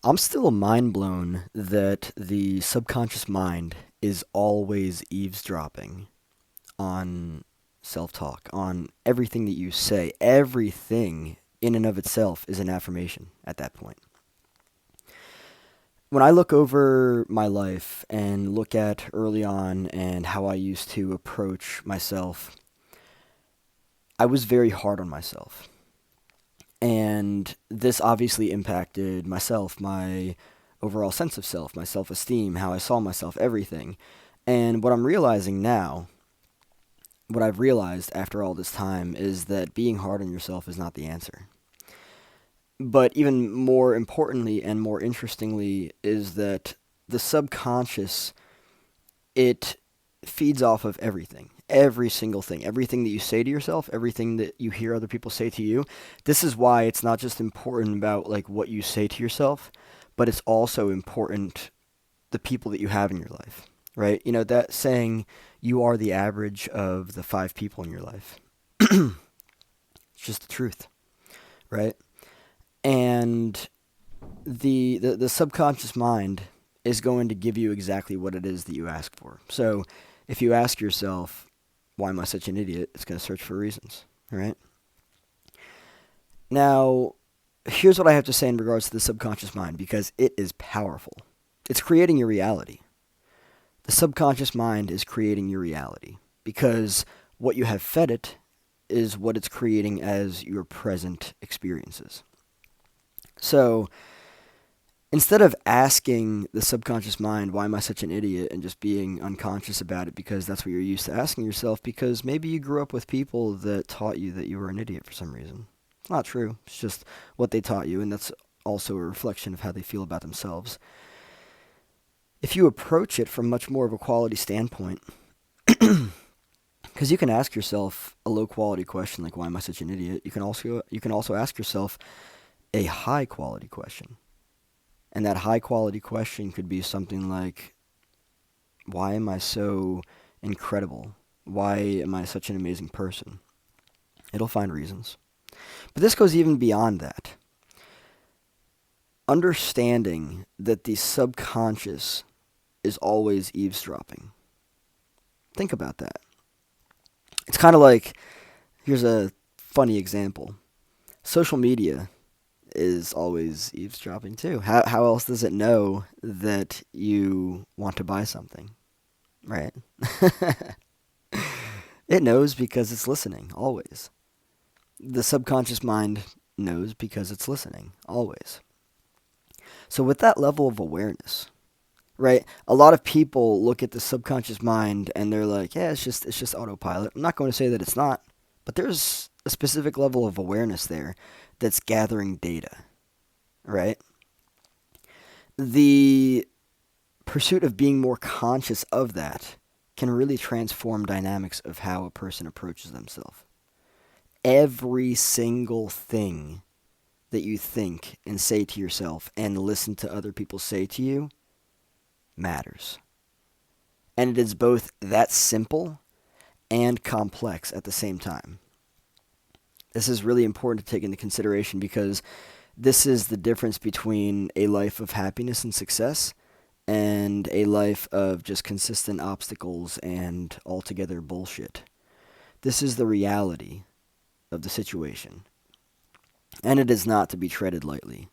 I'm still mind blown that the subconscious mind is always eavesdropping on self talk, on everything that you say. Everything in and of itself is an affirmation at that point. When I look over my life and look at early on and how I used to approach myself, I was very hard on myself. And this obviously impacted myself, my overall sense of self, my self esteem, how I saw myself, everything. And what I'm realizing now, what I've realized after all this time, is that being hard on yourself is not the answer. But even more importantly and more interestingly, is that the subconscious, it feeds off of everything. Every single thing, everything that you say to yourself, everything that you hear other people say to you. This is why it's not just important about like what you say to yourself, but it's also important the people that you have in your life, right? You know that saying, you are the average of the five people in your life. It's just the truth, right? And the subconscious mind is going to give you exactly what it is that you ask for. So if you ask yourself, why am I such an idiot? It's going to search for reasons, right? Now, here's what I have to say in regards to the subconscious mind because it is powerful. It's creating your reality. The subconscious mind is creating your reality because what you have fed it is what it's creating as your present experiences. So, instead of asking the subconscious mind, why am I such an idiot, and just being unconscious about it because that's what you're used to asking yourself, because maybe you grew up with people that taught you that you were an idiot for some reason. It's not true. It's just what they taught you, and that's also a reflection of how they feel about themselves. If you approach it from much more of a quality standpoint, because you can ask yourself a low quality question like, why am I such an idiot? You can also ask yourself a high quality question. And that high quality question could be something like, why am I so incredible? Why am I such an amazing person? It'll find reasons. But this goes even beyond that. Understanding that the subconscious is always eavesdropping. Think about that. It's kind of like, here's a funny example. Social media is always eavesdropping too. How else does it know that you want to buy something, right? It knows because it's listening, always. The subconscious mind knows because it's listening, always. So with that level of awareness, right? A lot of people look at the subconscious mind and they're like, yeah, it's just autopilot. I'm not going to say that it's not, but there's a specific level of awareness there that's gathering data, right? The pursuit of being more conscious of that can really transform dynamics of how a person approaches themselves. Every single thing that you think and say to yourself and listen to other people say to you matters. And it is both that simple and complex at the same time. This is really important to take into consideration because this is the difference between a life of happiness and success and a life of just consistent obstacles and altogether bullshit. This is the reality of the situation. And it is not to be treaded lightly.